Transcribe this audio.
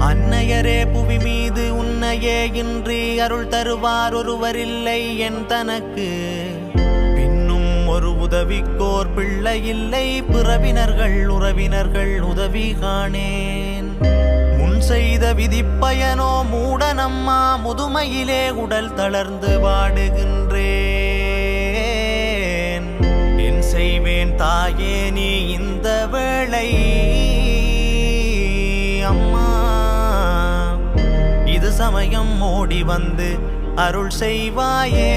அன்னையரே புவி மீது உன்னையே இன்றி அருள் தருவார் ஒருவரில்லை என் தனக்கு. பின்னும் ஒரு உதவிக்கோர் பிள்ளை இல்லை, பிறவினர்கள் உறவினர்கள் உதவி காணேன். முன் செய்த விதிப்பயனோ மூடனம்மா, முதுமையிலே உடல் தளர்ந்து வாடுகின்றேன். என் செய்வேன் தாயே நீ இந்த வேளை? அம்மா இது சமயம் ஓடி வந்து அருள் செய்வாயே.